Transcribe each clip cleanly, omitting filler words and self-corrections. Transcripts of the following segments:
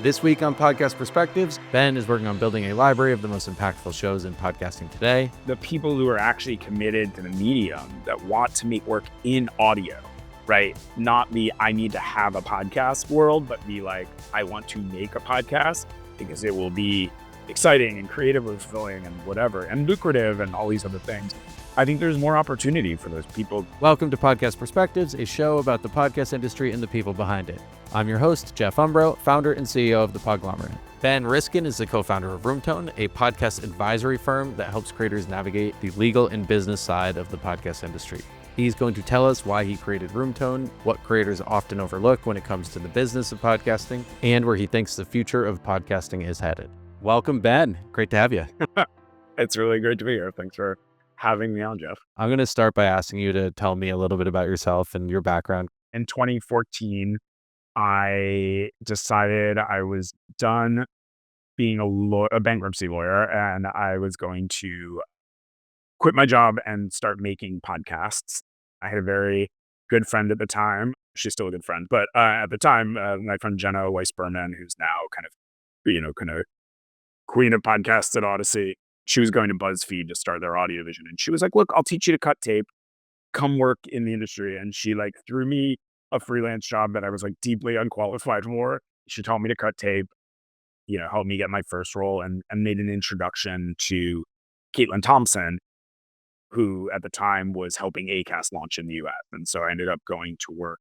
This week on Podcast Perspectives, Ben is working on building a library of the most impactful shows in podcasting today. The people who are actually committed to the medium that want to make work in audio, right? Not the I need to have a podcast world, but be like, I want to make a podcast because it will be exciting and creatively fulfilling and whatever, and lucrative and all these other things. I think there's more opportunity for those people. Welcome to Podcast Perspectives, a show about the podcast industry and the people behind it. I'm your host, Jeff Umbro, founder and CEO of the Podglomerate. Ben Riskin is the co-founder of Roomtone, a podcast advisory firm that helps creators navigate the legal and business side of the podcast industry. He's going to tell us why he created Roomtone, what creators often overlook when it comes to the business of podcasting, and where he thinks the future of podcasting is headed. Welcome, Ben. Great to have you. It's really great to be here. Thanks for having me on, Jeff. I'm going to start by asking you to tell me a little bit about yourself and your background. In 2014, I decided I was done being a bankruptcy lawyer, and I was going to quit my job and start making podcasts. I had a very good friend at the time. She's still a good friend, but at the time, my friend Jenna Weiss-Berman, who's now kind of queen of podcasts at Odyssey, she was going to BuzzFeed to start their audio division. And she was like, look, I'll teach you to cut tape, come work in the industry. And she threw me a freelance job that I was deeply unqualified for. She taught me to cut tape, helped me get my first role and made an introduction to Caitlin Thompson, who at the time was helping Acast launch in the US. And so I ended up going to work.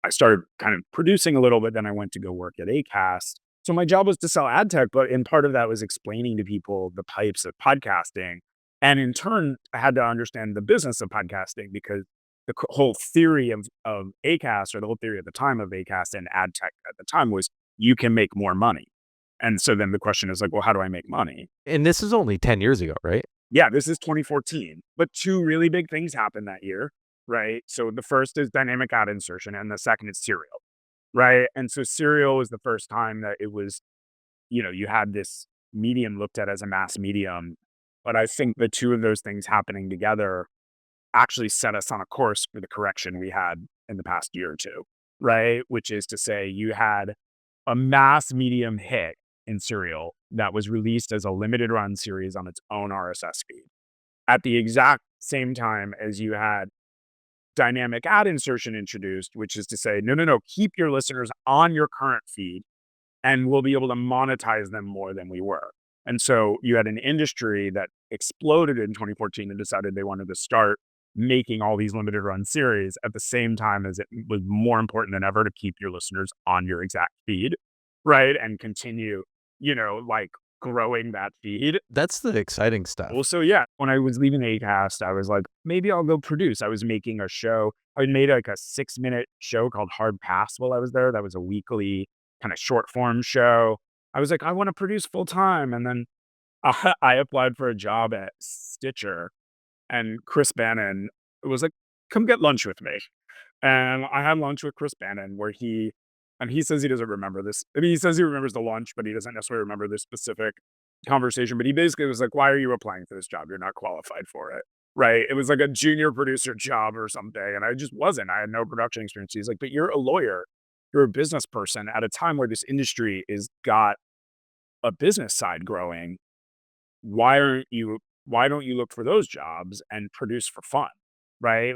I started kind of producing a little bit, then I went to go work at Acast. So my job was to sell ad tech, but in part of that was explaining to people the pipes of podcasting. And in turn, I had to understand the business of podcasting because the whole theory of Acast, or the whole theory at the time of Acast and ad tech at the time, was you can make more money. And so then the question is well, how do I make money? And this is only 10 years ago, right? Yeah, this is 2014. But two really big things happened that year, right? So the first is dynamic ad insertion, and the second is serial. Right. And so serial was the first time that it was, you had this medium looked at as a mass medium. But I think the two of those things happening together actually set us on a course for the correction we had in the past year or two. Right. Which is to say you had a mass medium hit in serial that was released as a limited run series on its own RSS feed at the exact same time as you had dynamic ad insertion introduced, which is to say, no, keep your listeners on your current feed and we'll be able to monetize them more than we were. And so you had an industry that exploded in 2014 and decided they wanted to start making all these limited run series at the same time as it was more important than ever to keep your listeners on your exact feed, right? And continue, growing that feed. That's the exciting stuff. Well, so yeah, when I was leaving Acast, I was like, maybe I'll go produce. I was making a show. I made a 6-minute show called Hard Pass while I was there. That was a weekly kind of short form show. I was like, I want to produce full time. And then I applied for a job at Stitcher, and Chris Bannon was like, come get lunch with me. And I had lunch with Chris Bannon where he says he doesn't remember this. I mean, he says he remembers the lunch, but he doesn't necessarily remember this specific conversation. But he basically was like, why are you applying for this job? You're not qualified for it. Right. It was like a junior producer job or something. And I just wasn't. I had no production experience. He's like, but you're a lawyer. You're a business person at a time where this industry is got a business side growing. Why don't you look for those jobs and produce for fun? Right.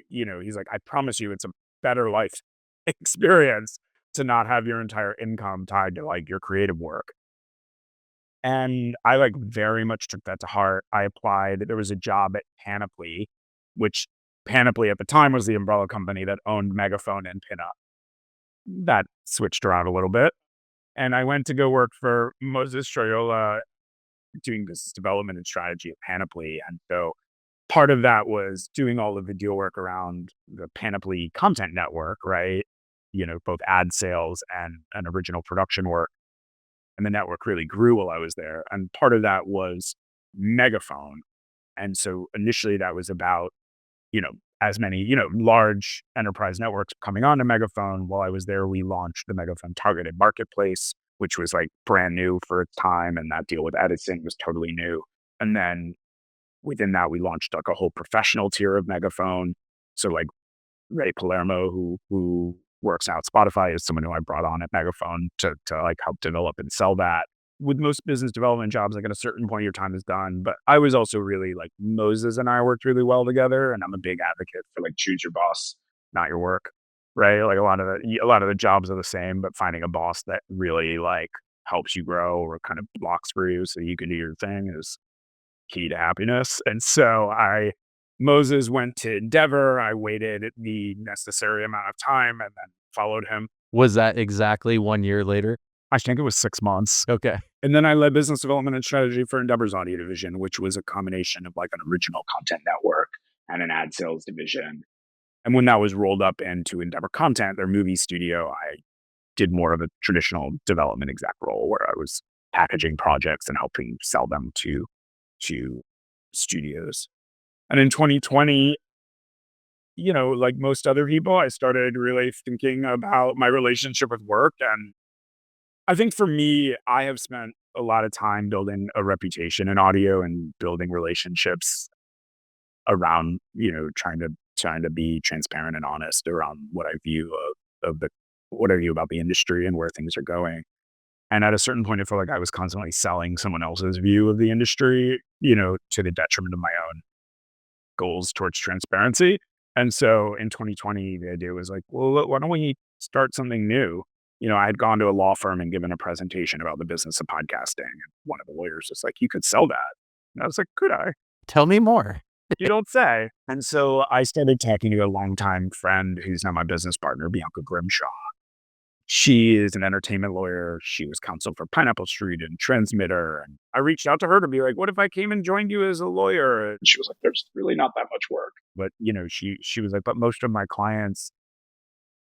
He's like, I promise you it's a better life experience to not have your entire income tied to your creative work. And I very much took that to heart. I applied. There was a job at Panoply, which Panoply at the time was the umbrella company that owned Megaphone and Pinup. That switched around a little bit. And I went to go work for Moses Troyola doing business development and strategy at Panoply. And so part of that was doing all of the deal work around the Panoply content network, right? Both ad sales and original production work. And the network really grew while I was there. And part of that was Megaphone. And so initially that was about, as many, large enterprise networks coming on to Megaphone. While I was there, we launched the Megaphone targeted marketplace, which was brand new for its time. And that deal with editing was totally new. And then within that, we launched a whole professional tier of Megaphone. So Ray Palermo, who works out. Spotify is someone who I brought on at Megaphone to like help develop and sell that. With most business development jobs, like at a certain point, your time is done. But I was also really like Moses and I worked really well together, and I'm a big advocate for like choose your boss, not your work, right? Like a lot of the jobs are the same, but finding a boss that really like helps you grow or kind of blocks for you so you can do your thing is key to happiness. And so Moses went to Endeavor. I waited the necessary amount of time and then followed him. Was that exactly 1 year later? I think it was 6 months. Okay. And then I led business development and strategy for Endeavor's audio division, which was a combination of like an original content network and an ad sales division. And when that was rolled up into Endeavor Content, their movie studio, I did more of a traditional development exec role where I was packaging projects and helping sell them to studios. And in 2020, like most other people, I started really thinking about my relationship with work. And I think for me, I have spent a lot of time building a reputation in audio and building relationships around, trying to be transparent and honest around what I view of the what I view about the industry and where things are going. And at a certain point, I felt like I was constantly selling someone else's view of the industry, to the detriment of my own goals towards transparency. And so in 2020, the idea was like, well, why don't we start something new? I had gone to a law firm and given a presentation about the business of podcasting. And one of the lawyers was like, you could sell that. And I was like, could I? Tell me more. You don't say. And so I started talking to a longtime friend who's now my business partner, Bianca Grimshaw. She is an entertainment lawyer. She was counsel for Pineapple Street and Transmitter. And I reached out to her to be like, what if I came and joined you as a lawyer? And she was like, there's really not that much work. But, she was like, but most of my clients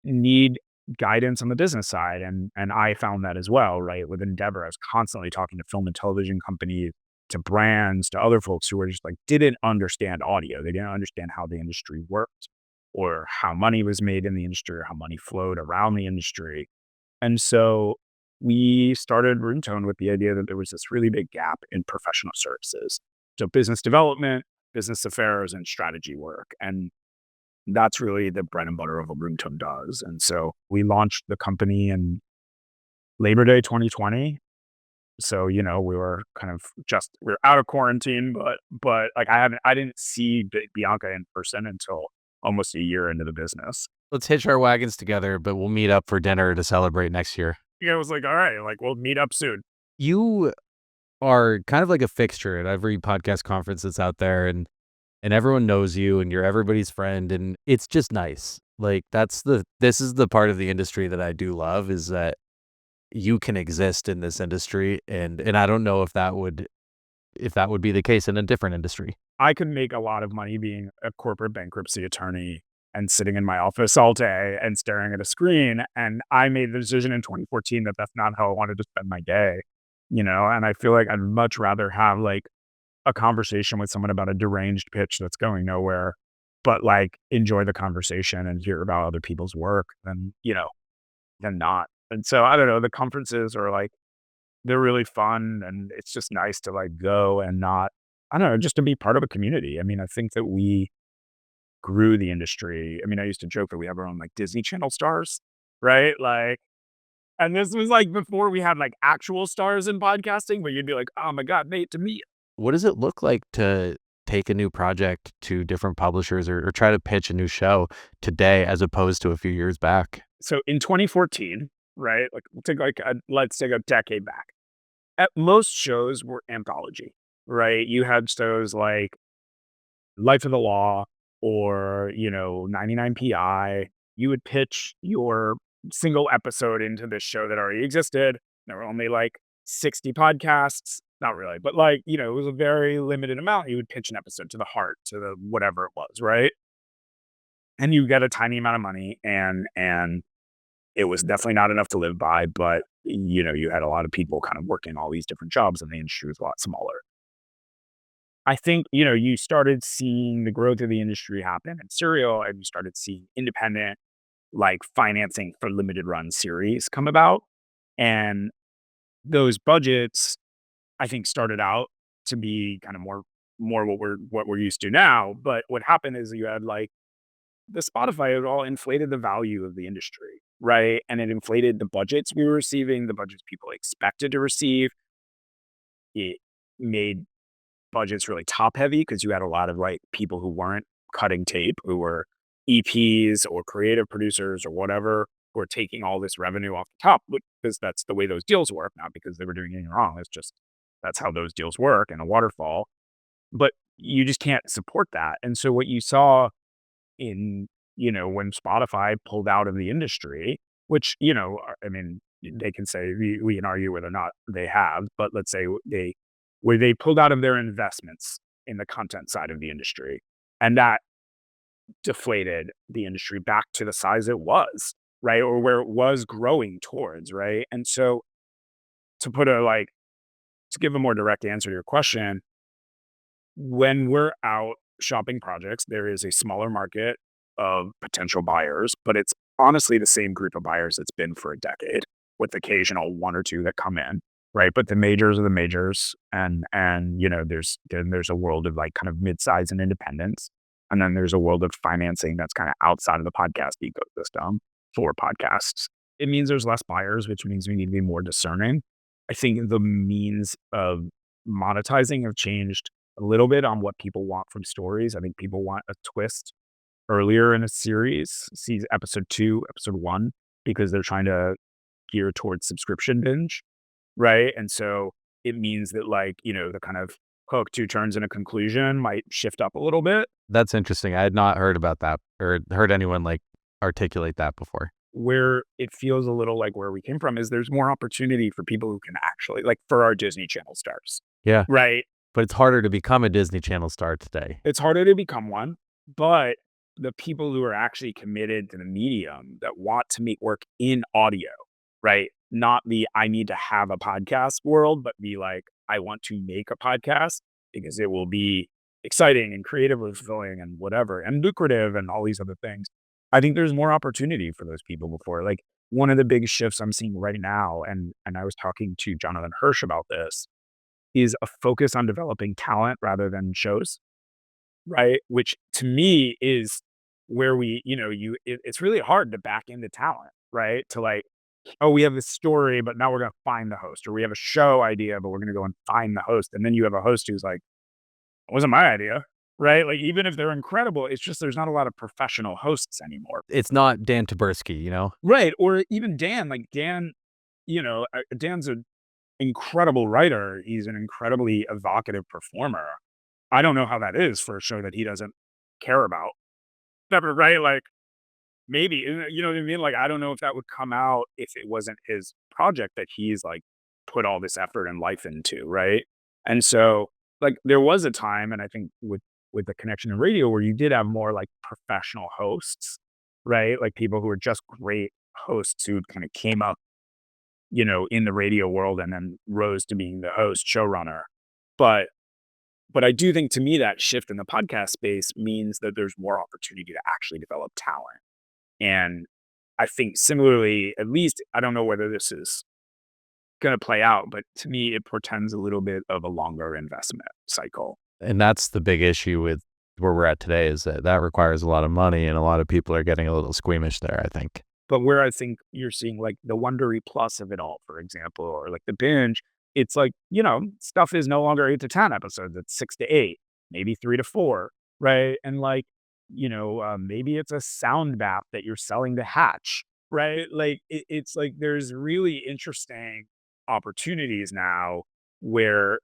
need guidance on the business side. And I found that as well, right? With Endeavor, I was constantly talking to film and television companies, to brands, to other folks who were just like, didn't understand audio. They didn't understand how the industry worked or how money was made in the industry or how money flowed around the industry. And so we started Roomtone with the idea that there was this really big gap in professional services. So business development, business affairs, and strategy work. And that's really the bread and butter of what Roomtone does. And so we launched the company in Labor Day 2020. So, we were kind of we're out of quarantine, but like I didn't see Bianca in person until almost a year into the business. Let's hitch our wagons together, but we'll meet up for dinner to celebrate next year. I was like, all right, like we'll meet up soon. You are kind of like a fixture at every podcast conference that's out there, and everyone knows you and you're everybody's friend, and it's just nice. Like this is the part of the industry that I do love, is that you can exist in this industry, and I don't know if that would be the case in a different industry. I could make a lot of money being a corporate bankruptcy attorney and sitting in my office all day and staring at a screen. And I made the decision in 2014 that that's not how I wanted to spend my day, and I feel like I'd much rather have like a conversation with someone about a deranged pitch that's going nowhere, but like enjoy the conversation and hear about other people's work than not. And so I don't know, the conferences are like, they're really fun and it's just nice to like go and not, I don't know, just to be part of a community. I mean, I think that we grew the industry. I mean, I used to joke that we have our own like Disney Channel stars, right? Like, and this was like before we had like actual stars in podcasting, where you'd be like, oh my God, Nate, to me. What does it look like to take a new project to different publishers, or try to pitch a new show today as opposed to a few years back? So in 2014, right? Like let's take a decade back. At most shows were anthology, right? You had shows like Life of the Law or, 99 PI. You would pitch your single episode into this show that already existed. There were only like 60 podcasts. Not really, but like, it was a very limited amount. You would pitch an episode to the Heart, to the whatever it was, right? And you get a tiny amount of money and it was definitely not enough to live by, but you had a lot of people kind of working all these different jobs and the industry was a lot smaller. I think, you started seeing the growth of the industry happen in serial, and you started seeing independent like financing for limited run series come about. And those budgets, I think, started out to be kind of more what we're used to now. But what happened is you had like the Spotify, it all inflated the value of the industry, right? And it inflated the budgets we were receiving, the budgets people expected to receive. It made budgets really top heavy because you had a lot of like people who weren't cutting tape, who were EPs or creative producers or whatever, who were taking all this revenue off the top because that's the way those deals work, not because they were doing anything wrong. It's just that's how those deals work in a waterfall. But you just can't support that. And so what you saw in, when Spotify pulled out of the industry, which, I mean, they can say we can argue whether or not they have, but let's say where they pulled out of their investments in the content side of the industry, and that deflated the industry back to the size it was, right? Or where it was growing towards, right? And so to put a like to give a more direct answer to your question, when we're out shopping projects, there is a smaller market of potential buyers, but it's honestly the same group of buyers it's been for a decade, with occasional one or two that come in, right? But the majors are the majors, and there's a world of like kind of midsize and independents, and then there's a world of financing that's kind of outside of the podcast ecosystem for podcasts. It means there's less buyers, which means we need to be more discerning. I think the means of monetizing have changed a little bit on what people want from stories. I think people want a twist earlier in a series, sees episode 2, episode 1, because they're trying to gear towards subscription binge, right? And so it means that like, the kind of hook, 2 turns and a conclusion might shift up a little bit. That's interesting. I had not heard about that or heard anyone like articulate that before. Where it feels a little like where we came from is there's more opportunity for people who can actually like for our Disney Channel stars, Yeah. right? But it's harder to become a Disney Channel star today. It's harder to become one, but the people who are actually committed to the medium that want to make work in audio, right? Not the I need to have a podcast world, but be like, I want to make a podcast because it will be exciting and creatively fulfilling and whatever and lucrative and all these other things. I think there's more opportunity for those people before. Like one of the big shifts I'm seeing right now, and I was talking to Jonathan Hirsch about this, is a focus on developing talent rather than shows, right? Which to me is where it's really hard to back into talent, right? To like, oh, we have this story, but now we're going to find the host, or we have a show idea, but we're going to go and find the host. And then you have a host who's like, it wasn't my idea, right? Like, even if they're incredible, it's just there's not a lot of professional hosts anymore. It's not Dan Taberski, Right. Or even Dan, like Dan, Dan's an incredible writer. He's an incredibly evocative performer. I don't know how that is for a show that he doesn't care about. Never, right? Like maybe, you know what I mean? Like, I don't know if that would come out if it wasn't his project that he's like put all this effort and life into, right? And so, like, there was a time, and I think with the connection in radio where you did have more like professional hosts, right? Like people who were just great hosts who kind of came up, in the radio world and then rose to being the host, showrunner. But I do think to me that shift in the podcast space means that there's more opportunity to actually develop talent. And I think similarly, at least I don't know whether this is going to play out, but to me, it portends a little bit of a longer investment cycle. And that's the big issue with where we're at today is that requires a lot of money and a lot of people are getting a little squeamish there, I think. But where I think you're seeing like the Wondery Plus of it all, for example, or like the binge, it's like, stuff is no longer 8 to 10 episodes. It's 6 to 8, maybe 3 to 4, right? And like, maybe it's a sound bath that you're selling to Hatch, right? Like it's like there's really interesting opportunities now where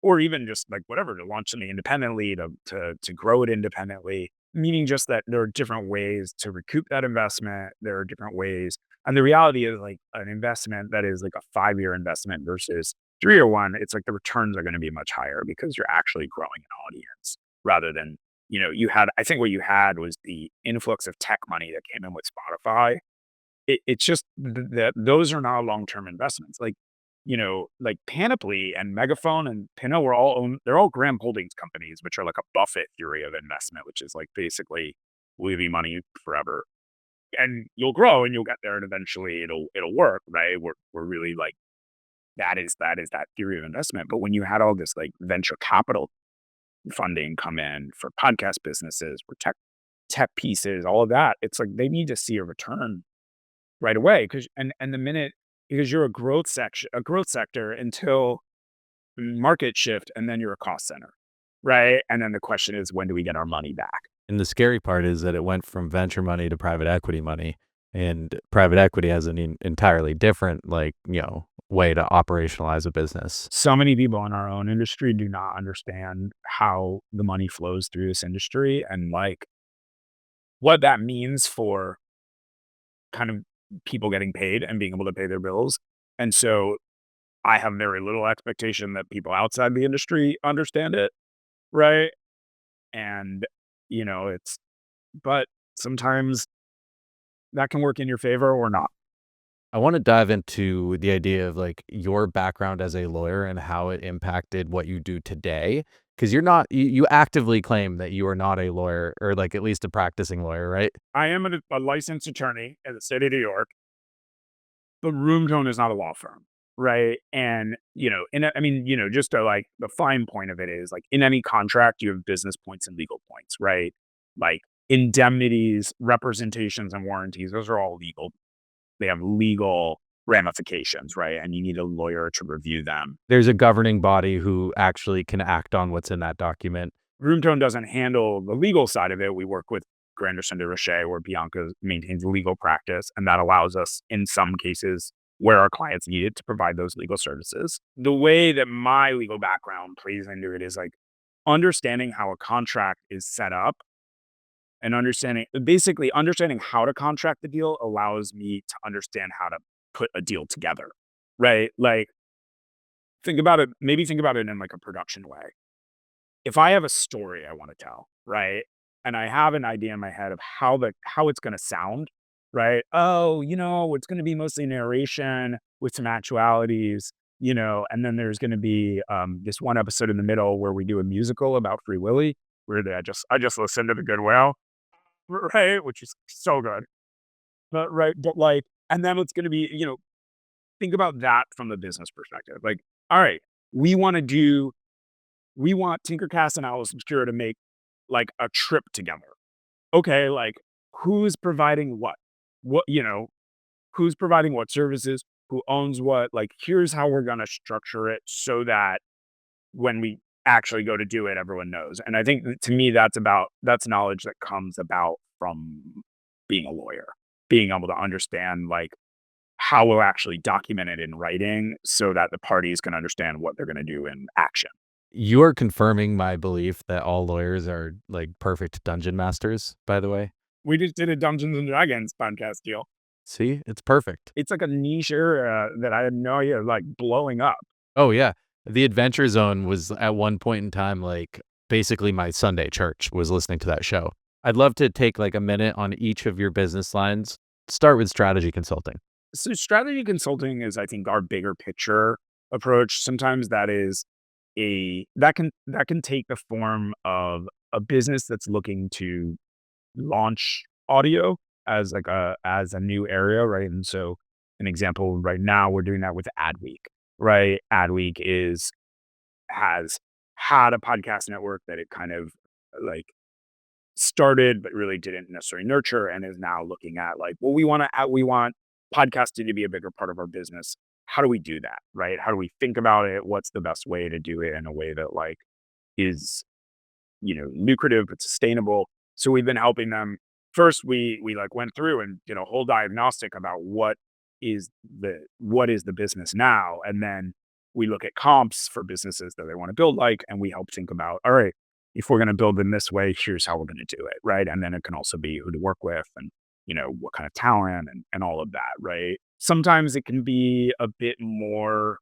or even just like whatever to launch something independently to grow it independently, meaning just that there are different ways to recoup that investment. There are different ways, and the reality is like an investment that is like a 5-year investment versus 3 or one, it's like the returns are going to be much higher because you're actually growing an audience rather than you had. I think what you had was the influx of tech money that came in with Spotify. It's just that those are not long-term investments. Like, like Panoply and Megaphone and Pinot were all owned, they're all Graham Holdings companies, which are like a Buffett theory of investment, which is like basically we'll give you money forever and you'll grow and you'll get there and eventually it'll work, right? We're really like that is that theory of investment. But when you had all this like venture capital funding come in for podcast businesses, for tech tech pieces, all of that. It's like they need to see a return right away and the minute because you're a growth sector until market shift, and then you're a cost center, right? And then the question is, when do we get our money back? And the scary part is that it went from venture money to private equity money, and private equity has an entirely different, like, way to operationalize a business. So many people in our own industry do not understand how the money flows through this industry and like what that means for kind of people getting paid and being able to pay their bills. And so I have very little expectation that people outside the industry understand it, right? And, it's but sometimes that can work in your favor or not. I want to dive into the idea of like your background as a lawyer and how it impacted what you do today. Because you actively claim that you are not a lawyer, or like at least a practicing lawyer, right? I am a licensed attorney in the state of New York, but Room Tone is not a law firm, right? And, just to like the fine point of it is like in any contract, you have business points and legal points, right? Like indemnities, representations, and warranties, those are all legal. They have legal ramifications, right? And you need a lawyer to review them. There's a governing body who actually can act on what's in that document. Room Tone doesn't handle the legal side of it. We work with Granderson de Rocher, where Bianca maintains legal practice, and that allows us, in some cases, where our clients need it, to provide those legal services. The way that my legal background plays into it is like understanding how a contract is set up and understanding how to contract the deal allows me to understand how to put a deal together, right? Like think about it in like a production way. If I have a story I want to tell, right? And I have an idea in my head of how it's going to sound, right? Oh, it's going to be mostly narration with some actualities, and then there's going to be this one episode in the middle where we do a musical about Free Willy, where I just listened to the Goodwill, right, which is so good. But like, and then it's going to be, think about that from the business perspective. Like, all right, we want to do we want Tinkercast and Atlas Obscura to make like a trip together. Okay, like who's providing what? What, who's providing what services? Who owns what? Like, here's how we're gonna structure it so that when we actually go to do it, everyone knows. And I think to me, that's knowledge that comes about from being a lawyer, being able to understand like how we'll actually document it in writing so that the parties can understand what they're gonna do in action. You are confirming my belief that all lawyers are like perfect dungeon masters, by the way. We just did a Dungeons and Dragons podcast deal. See, it's perfect. It's like a niche area that I had no idea, like, blowing up. Oh, yeah. The Adventure Zone was at one point in time, like, basically my Sunday church was listening to that show. I'd love to take like a minute on each of your business lines. Start with strategy consulting. So strategy consulting is, I think, our bigger picture approach. Sometimes that can take the form of a business that's looking to launch audio as a new area, right? And so an example right now, we're doing that with Adweek, right? Adweek has had a podcast network that it kind of like started, but really didn't necessarily nurture, and is now looking at like, well, we want podcasting to be a bigger part of our business. How do we do that, right? How do we think about it? What's the best way to do it in a way that like is lucrative but sustainable? So we've been helping them. First, we like went through and did a whole diagnostic about what is the business now, and then we look at comps for businesses that they want to build like, and we help think about, all right, if we're going to build in this way, here's how we're going to do it, right? And then it can also be who to work with and what kind of talent and all of that, right? Sometimes it can be a bit more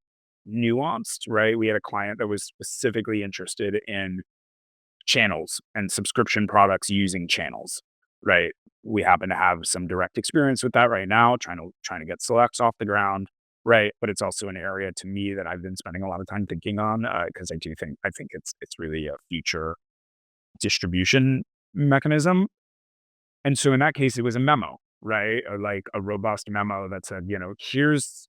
nuanced, right? We had a client that was specifically interested in channels and subscription products using channels, right? We happen to have some direct experience with that right now, trying to get selects off the ground, right? But it's also an area to me that I've been spending a lot of time thinking on because I think it's really a future distribution mechanism. And so in that case, it was a memo, right? Or like a robust memo that said, here's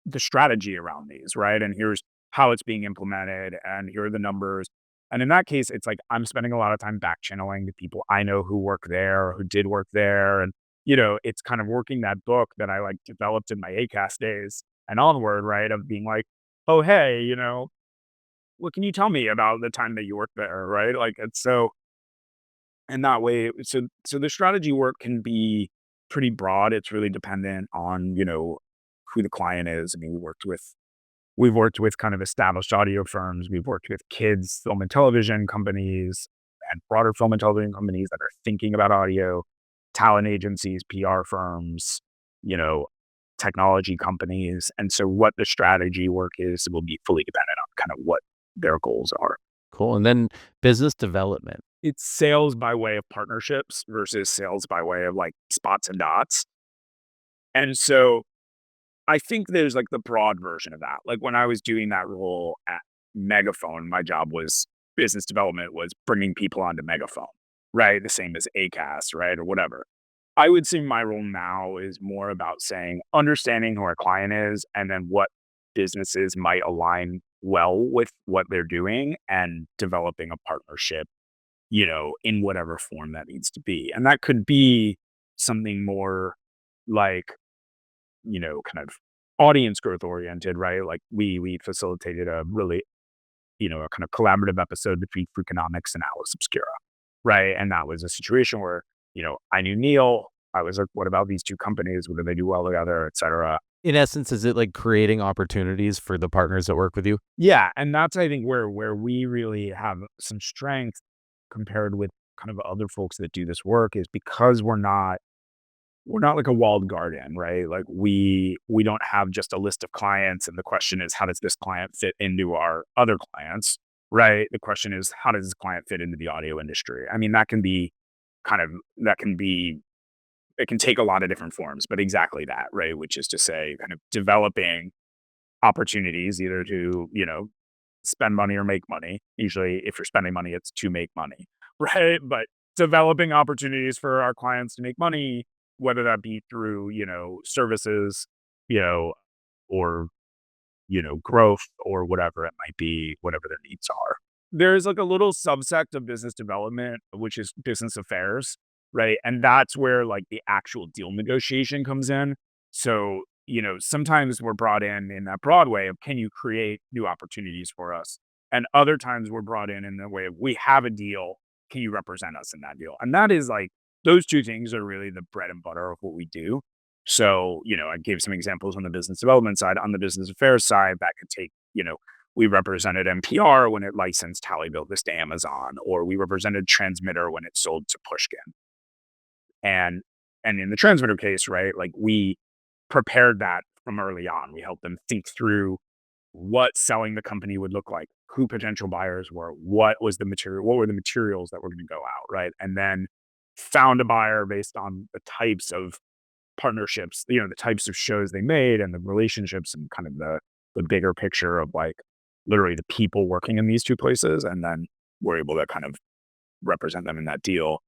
the strategy around these, right? And here's how it's being implemented, and here are the numbers. And in that case, it's like I'm spending a lot of time back channeling the people I know who work there or who did work there. And, it's kind of working that book that I like developed in my ACAST days and onward, right? Of being like, oh, hey, what can you tell me about the time that you worked there, right? Like, it's so, and that way, so the strategy work can be pretty broad. It's really dependent on, who the client is. I mean, we've worked with kind of established audio firms. We've worked with kids, film and television companies, and broader film and television companies that are thinking about audio, talent agencies, PR firms, you know, technology companies. And so what the strategy work is will be fully dependent on kind of what their goals are. Cool. And then business development. It's sales by way of partnerships versus sales by way of like spots and dots. And so I think there's like the broad version of that. Like when I was doing that role at Megaphone, my job was business development, was bringing people onto Megaphone, right? The same as ACAST, right? Or whatever. I would say my role now is more about saying, understanding who our client is and then what businesses might align well with what they're doing and developing a partnership, in whatever form that needs to be. And that could be something more like, kind of audience growth oriented, right? Like we facilitated a really, a kind of collaborative episode between Freakonomics and Alice Obscura, right? And that was a situation where, I knew Neil. I was like, what about these two companies? What do they do well together, et cetera? In essence, is it like creating opportunities for the partners that work with you? Yeah. And that's, I think, where we really have some strength compared with kind of other folks that do this work is because we're not like a walled garden, right? Like we don't have just a list of clients and the question is how does this client fit into our other clients, right? The question is how does this client fit into the audio industry? I mean, that can be it can take a lot of different forms, but exactly that, right? Which is to say kind of developing opportunities either to, spend money or make money. Usually if you're spending money, it's to make money, right? But developing opportunities for our clients to make money, whether that be through, services, you know, or, growth or whatever it might be, whatever their needs are. There's like a little subsect of business development, which is business affairs, right? And that's where like the actual deal negotiation comes in. So, sometimes we're brought in that broad way of can you create new opportunities for us? And other times we're brought in the way of we have a deal. Can you represent us in that deal? And that is like those two things are really the bread and butter of what we do. So, I gave some examples on the business development side. On the business affairs side, that could take, we represented NPR when it licensed Tally Built This to Amazon, or we represented Transmitter when it sold to Pushkin. And in the Transmitter case, right, like we prepared that from early on. We helped them think through what selling the company would look like, who potential buyers were, what were the materials that were going to go out, right? And then found a buyer based on the types of partnerships, the types of shows they made and the relationships and kind of the bigger picture of like literally the people working in these two places. And then we're able to kind of represent them in that deal.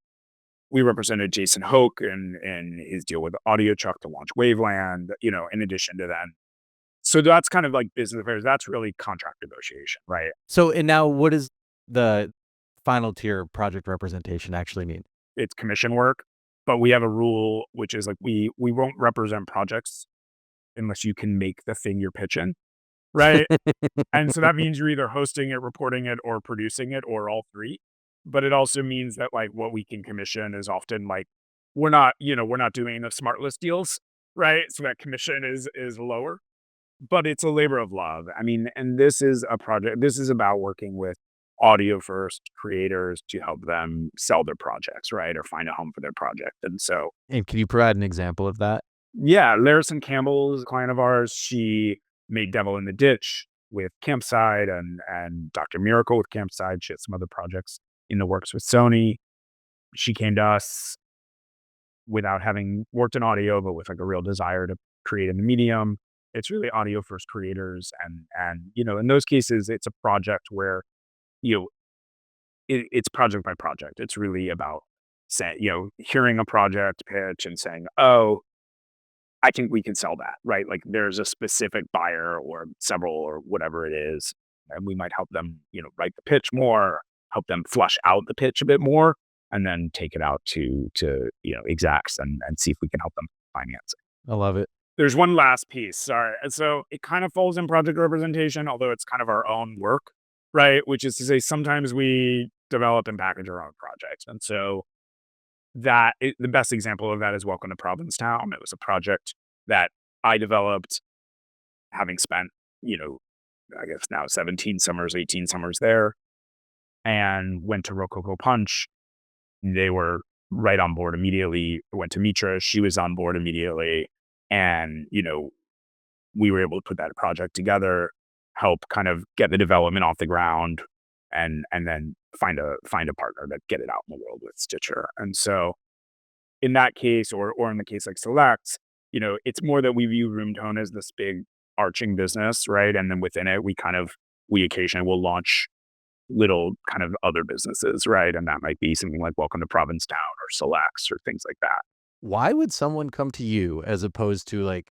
We represented Jason Hoke in his deal with Audio Chuck to launch Waveland, in addition to that. So that's kind of like business affairs. That's really contract negotiation, right? So, and now what does the final tier project representation actually mean? It's commission work, but we have a rule which is like we won't represent projects unless you can make the thing you're pitching, right? And so that means you're either hosting it, reporting it, or producing it, or all three. But it also means that like what we can commission is often like we're not doing the smart list deals, right? So that commission is lower, but it's a labor of love. I mean, and this is a project. This is about working with audio first creators to help them sell their projects, right? Or find a home for their project. And so, And can you provide an example of that? yeah, Larison Campbell is a client of ours. She made Devil in the Ditch with Campside and Dr. Miracle with Campside. She had some other projects in the works with Sony. She came to us without having worked in audio, but with like a real desire to create in the medium. It's really audio first creators. And, in those cases, it's a project where, you know, it's project by project. It's really about saying, hearing a project pitch and saying, oh, I think we can sell that, right? Like there's a specific buyer or several or whatever it is, and we might help them, write the pitch more. help them flush out the pitch a bit more, and then take it out to execs and see if we can help them finance it. I love it. There's one last piece. Sorry. And so it kind of falls in project representation, although it's kind of our own work, right? Which is to say, sometimes we develop and package our own projects. And so the best example of that is Welcome to Provincetown. It was a project that I developed, having spent, I guess now 17 summers, 18 summers there, and went to Rococo Punch. They were right on board immediately. Went to Mitra. She was on board immediately. And, we were able to put that project together, help kind of get the development off the ground, and then find a partner to get it out in the world with Stitcher. And so in that case, or in the case like Select, it's more that we view Roomtone as this big arching business, right? And then within it, we occasionally will launch little kind of other businesses, right? And that might be something like Welcome to Provincetown or Selects or things like that. Why would someone come to you as opposed to like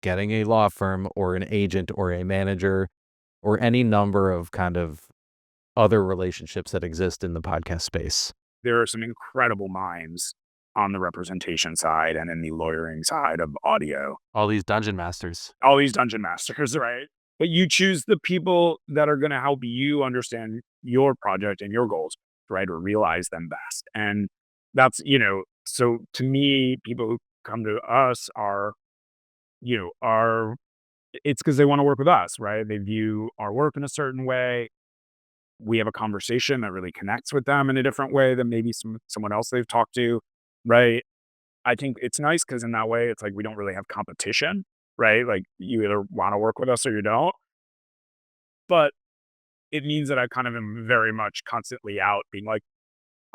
getting a law firm or an agent or a manager or any number of kind of other relationships that exist in the podcast space? There are some incredible minds on the representation side and in the lawyering side of audio. All these dungeon masters. All these dungeon masters, right? But you choose the people that are going to help you understand your project and your goals, right? Or realize them best. And that's, so to me, people who come to us are it's because they want to work with us, right? They view our work in a certain way. We have a conversation that really connects with them in a different way than maybe someone else they've talked to, right? I think it's nice because in that way, it's like we don't really have competition, right? Like you either want to work with us or you don't. But it means that I kind of am very much constantly out being like,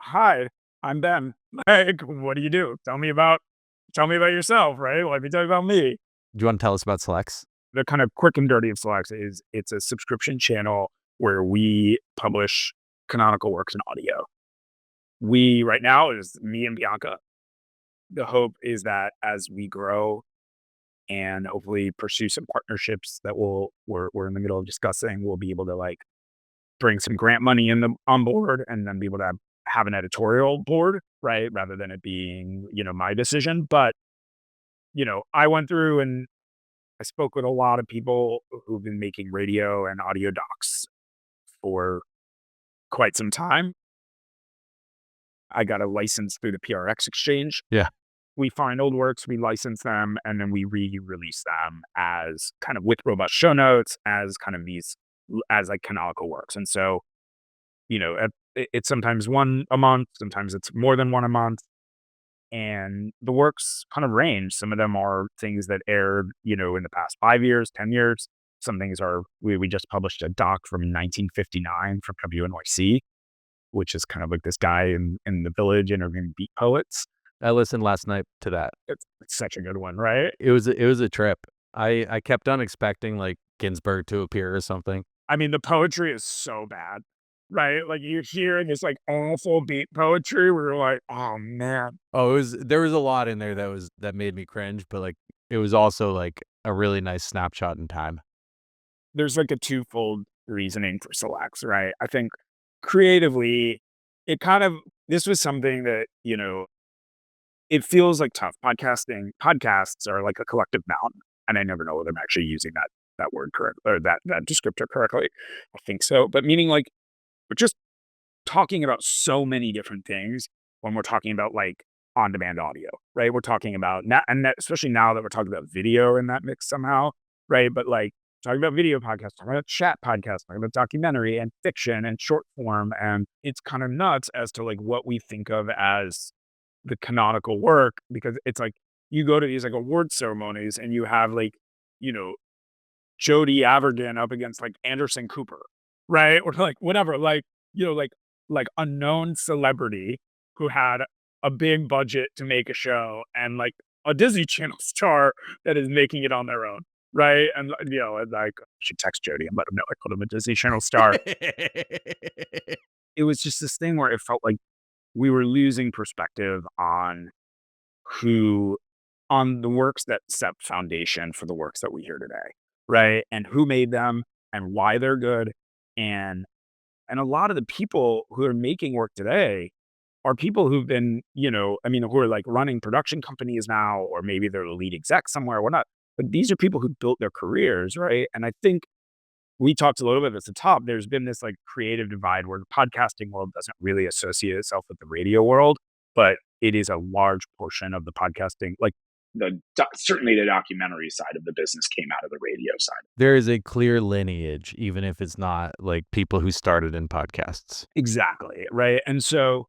"Hi, I'm Ben. Like, what do you do? Tell me about yourself, right? Let me tell you about me." Do you want to tell us about Selects? The kind of quick and dirty of Selects is it's a subscription channel where we publish canonical works in audio. We right now is me and Bianca. The hope is that as we grow and hopefully pursue some partnerships that we're in the middle of discussing, we'll be able to like bring some grant money on board and then be able to have an editorial board, right? Rather than it being, my decision. But, I went through and I spoke with a lot of people who've been making radio and audio docs for quite some time. I got a license through the PRX exchange. Yeah. We find old works, we license them, and then we re-release them as kind of with robust show notes, as kind of as like canonical works. And so, it's sometimes one a month, sometimes it's more than one a month. And the works kind of range. Some of them are things that aired, in the past 5 years, 10 years. Some things are, we just published a doc from 1959 from WNYC, which is kind of like this guy in the village interviewing beat poets. I listened last night to that. It's such a good one, right? It was a trip. I kept on expecting like Ginsberg to appear or something. I mean, the poetry is so bad, right? Like you're hearing this like awful beat poetry where you're like, oh man. Oh, there was a lot in there that made me cringe, but like it was also like a really nice snapshot in time. There's like a twofold reasoning for Selects, right? I think creatively, this was something that, it feels like tough. Podcasts are like a collective noun, and I never know whether I'm actually using that word correct or that descriptor correctly. I think so, but meaning like we're just talking about so many different things when we're talking about like on-demand audio, right? We're talking about now, especially now that we're talking about video in that mix somehow, right? But like talking about video podcasts, talking about chat podcasts, talking about documentary and fiction and short form, and it's kind of nuts as to like what we think of as the canonical work, because it's like you go to these like award ceremonies and you have like, Jody Avergan up against like Anderson Cooper, right? Or like whatever, like, like unknown celebrity who had a big budget to make a show and like a Disney Channel star that is making it on their own. Right. And, and like, I should text Jody and let him know I called him a Disney Channel star. It was just this thing where it felt like we were losing perspective on the works that set foundation for the works that we hear today, right? And who made them and why they're good. And And a lot of the people who are making work today are people who've been, who are like running production companies now, or maybe they're the lead exec somewhere, whatnot. But these are people who built their careers, right? And I think we talked a little bit at the top. There's been this like creative divide where the podcasting world doesn't really associate itself with the radio world, but it is a large portion of the podcasting. Like certainly the documentary side of the business came out of the radio side. There is a clear lineage, even if it's not like people who started in podcasts. Exactly. Right. And so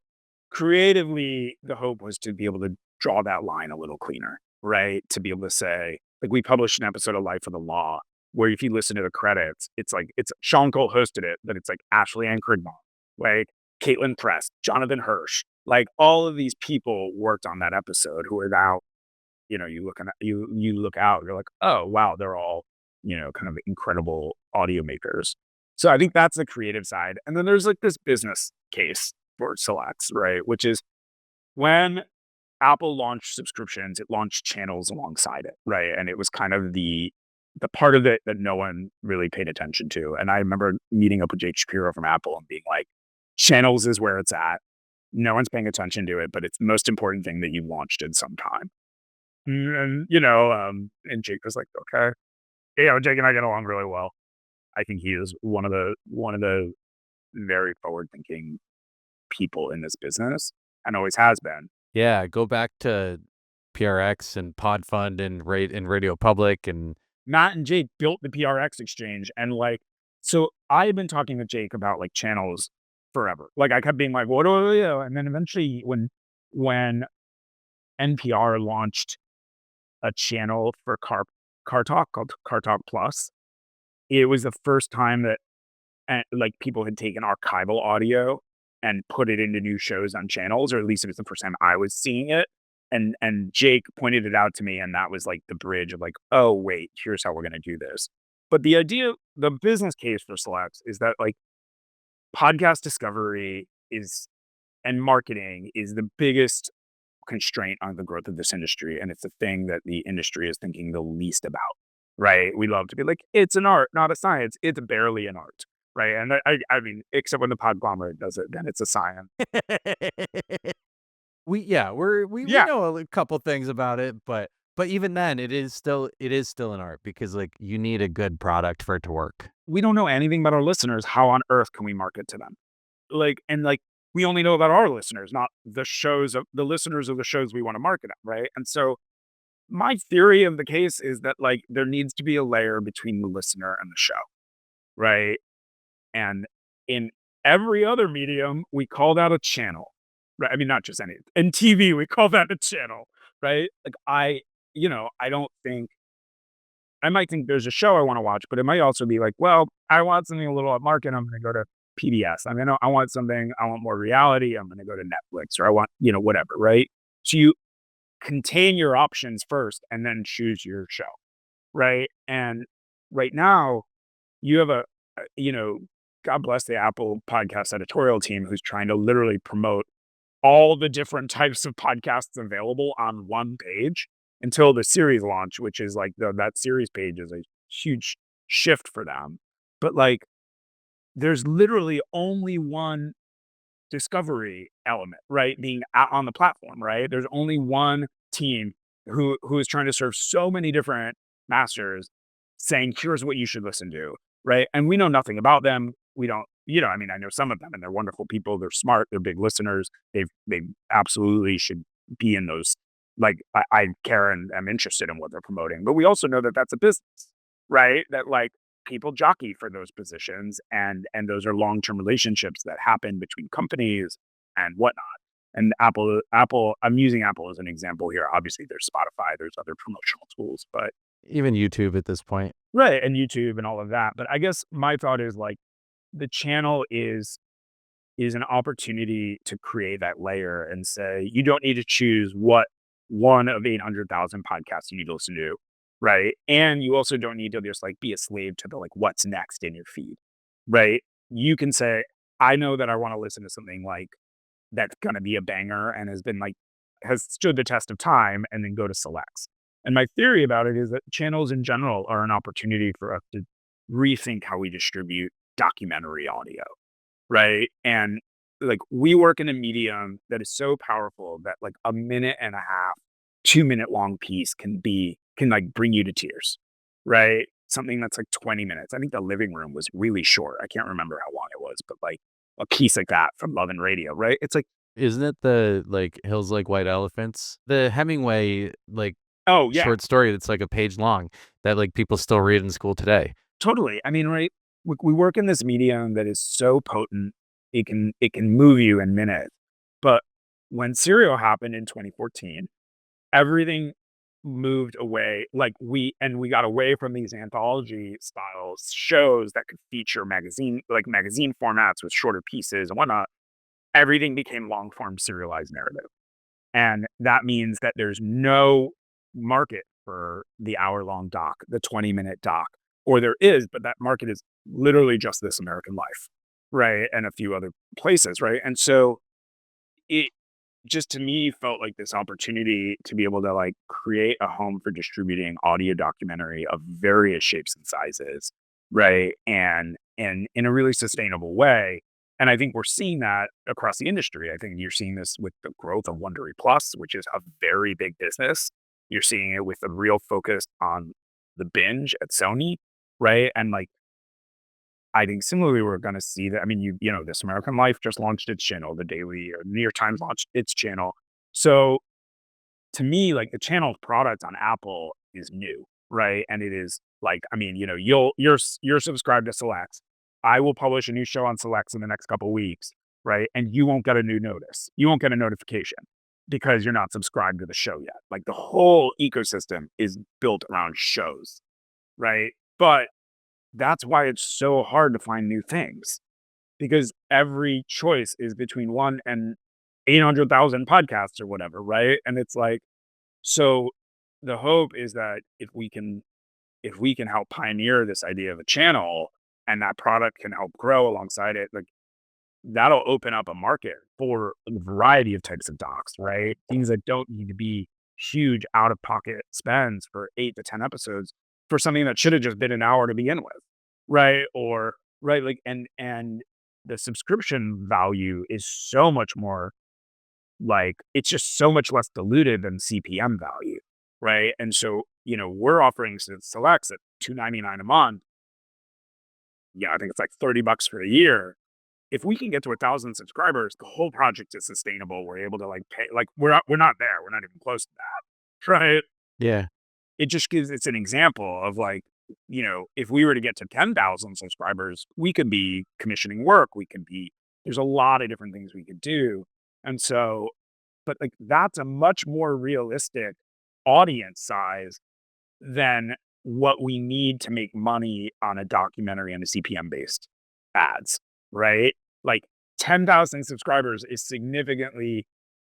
creatively, the hope was to be able to draw that line a little cleaner, right? To be able to say, like, we published an episode of Life of the Law where if you listen to the credits, it's like it's Sean Cole hosted it, but it's like Ashley Ann Krigman, like Caitlin Press, Jonathan Hirsch, like all of these people worked on that episode who are now, you look out, you're like, oh wow, they're all, kind of incredible audio makers. So I think that's the creative side. And then there's like this business case for Selects, right? Which is when Apple launched subscriptions, it launched channels alongside it, right? And it was kind of the part of it that no one really paid attention to. And I remember meeting up with Jake Shapiro from Apple and being like, channels is where it's at. No one's paying attention to it, but it's the most important thing that you launched in some time. And Jake was like, okay. Yeah, Jake and I get along really well. I think he is one of the very forward thinking people in this business and always has been. Yeah, go back to PRX and Podfund and Radio Public, and Matt and Jake built the PRX exchange. And like, so I've been talking to Jake about like channels forever. Like I kept being like, what do you know? And then eventually when NPR launched a channel for car talk called Car Talk Plus, it was the first time that like people had taken archival audio and put it into new shows on channels, or at least it was the first time I was seeing it. And Jake pointed it out to me, and that was like the bridge of like, oh wait, here's how we're gonna do this. But the business case for Selects is that like podcast discovery and marketing is the biggest constraint on the growth of this industry. And it's the thing that the industry is thinking the least about, right? We love to be like, it's an art, not a science. It's barely an art. Right. And I mean, except when the Podglomerate does it, then it's a science. we know a couple things about it, but even then it is still an art, because like you need a good product for it to work. We don't know anything about our listeners. How on earth can we market to them? Like we only know about our listeners, not the listeners of the shows we want to market at, right? And so my theory of the case is that like there needs to be a layer between the listener and the show, right? And in every other medium, we call that a channel, right? I mean, not just any. In TV, we call that a channel, right? Like I don't think, I might think there's a show I want to watch, but it might also be like, well, I want something a little upmarket. I'm going to go to PBS. I mean, I want more reality. I'm going to go to Netflix, or I want, whatever, right? So you contain your options first and then choose your show, right? And right now you have God bless the Apple podcast editorial team who's trying to literally promote all the different types of podcasts available on one page until the series launch, which is like that series page is a huge shift for them. But like, there's literally only one discovery element, right? Being out on the platform, right? There's only one team who is trying to serve so many different masters, saying, here's what you should listen to, right? And we know nothing about them. We don't, I mean, I know some of them and they're wonderful people. They're smart. They're big listeners. They absolutely should be in those. Like I care and am interested in what they're promoting, but we also know that that's a business, right? That like people jockey for those positions, and those are long-term relationships that happen between companies and whatnot. And Apple, I'm using Apple as an example here. Obviously there's Spotify, there's other promotional tools, but even YouTube at this point. Right. And YouTube and all of that. But I guess my thought is like the channel is an opportunity to create that layer and say, you don't need to choose what one of 800,000 podcasts you need to listen to. Right. And you also don't need to just like be a slave to the like what's next in your feed. Right. You can say, I know that I want to listen to something like that's going to be a banger and has stood the test of time, and then go to Selects. And my theory about it is that channels in general are an opportunity for us to rethink how we distribute documentary audio. right? And like we work in a medium that is so powerful that like a minute and a half, 2 minute long piece can like bring you to tears, right? Something that's like 20 minutes. I think The Living Room was really short. I can't remember how long it was, but like a piece like that from Love and Radio, right? It's like, Isn't it the, like, Hills Like White Elephants? The Hemingway, like, oh yeah, short story that's, like, a page long that, like, people still read in school today. totally. I mean, right? We work in this medium that is so potent, it can move you in minutes. But when Serial happened in 2014, everything moved away. Like we got away from these anthology styles shows that could feature magazine formats with shorter pieces and whatnot. Everything became long form serialized narrative. And that means that there's no market for the hour-long doc, the 20-minute doc, or there is, but that market is literally just This American Life, right? And a few other places, right? And so it just to me felt like this opportunity to be able to like create a home for distributing audio documentary of various shapes and sizes, right? And in a really sustainable way. And I think we're seeing that across the industry. I think you're seeing this with the growth of Wondery Plus, which is a very big business. You're seeing it with a real focus on the binge at Sony, right? And like I think similarly, we're going to see that. I mean, This American Life just launched its channel. The Daily or New York Times launched its channel. So to me, like the channel product on Apple is new, right? And it is like, I mean, you're subscribed to Selects. I will publish a new show on Selects in the next couple weeks, right? And you won't get a new notice. You won't get a notification because you're not subscribed to the show yet. Like the whole ecosystem is built around shows, right? But that's why it's so hard to find new things because every choice is between one and 800,000 podcasts or whatever, right? And it's like, so the hope is that if we can help pioneer this idea of a channel and that product can help grow alongside it, like that'll open up a market for a variety of types of docs, right? Things that don't need to be huge out of pocket spends for 8 to 10 episodes for something that should have just been an hour to begin with, right? Or right, like and the subscription value is so much more like it's just so much less diluted than CPM value, right? And so we're offering selects at $2.99 a month. Yeah, I think it's like $30 for a year. If we can get to 1,000 subscribers, the whole project is sustainable. We're able to like pay, like we're not there. We're not even close to that, right? Yeah. It's an example of like, if we were to get to 10,000 subscribers, we could be commissioning work. There's a lot of different things we could do. And so, but like that's a much more realistic audience size than what we need to make money on a documentary and a CPM based ads, right? Like 10,000 subscribers is significantly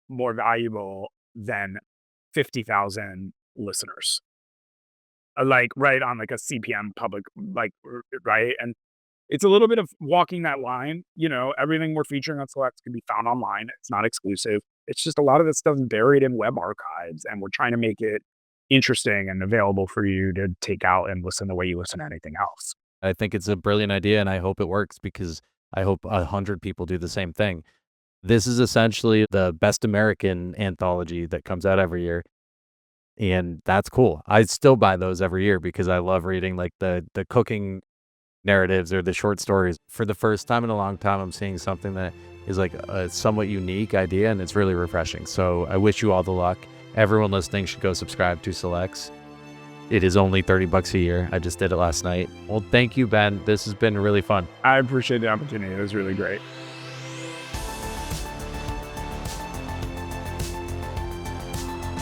more valuable than 50,000 listeners. Like right on like a CPM public, like right. And it's a little bit of walking that line. Everything we're featuring on Selects can be found online. It's not exclusive. It's just a lot of this stuff's buried in web archives, and we're trying to make it interesting and available for you to take out and listen the way you listen to anything else. I think it's a brilliant idea, and I hope it works because I hope 100 people do the same thing. This is essentially the Best American anthology that comes out every year, and that's cool. I still buy those every year because I love reading, like, the cooking narratives or the short stories. For the first time in a long time, I'm seeing something that is, like, a somewhat unique idea, and it's really refreshing. So I wish you all the luck. Everyone listening should go subscribe to Selects. It is only $30 a year. I just did it last night. Well, thank you, Ben. This has been really fun. I appreciate the opportunity. It was really great.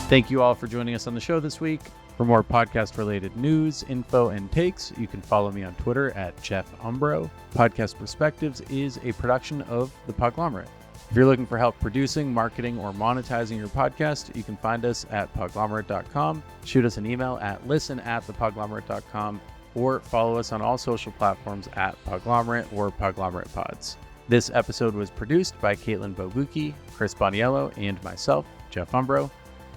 Thank you all for joining us on the show this week. For more podcast-related news, info, and takes, you can follow me on Twitter at Jeff Umbro. Podcast Perspectives is a production of The Podglomerate. If you're looking for help producing, marketing, or monetizing your podcast, you can find us at podglomerate.com. Shoot us an email at listen@thepodglomerate.com or follow us on all social platforms at Podglomerate or Podglomerate Pods. This episode was produced by Caitlin Bobuki, Chris Boniello, and myself, Jeff Umbro.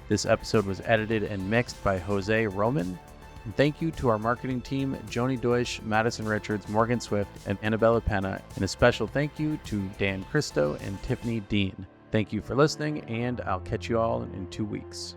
This episode was edited and mixed by Jose Roman. And thank you to our marketing team, Joni Deutsch, Madison Richards, Morgan Swift, and Annabella Penna. And a special thank you to Dan Christo and Tiffany Dean. Thank you for listening, and I'll catch you all in 2 weeks.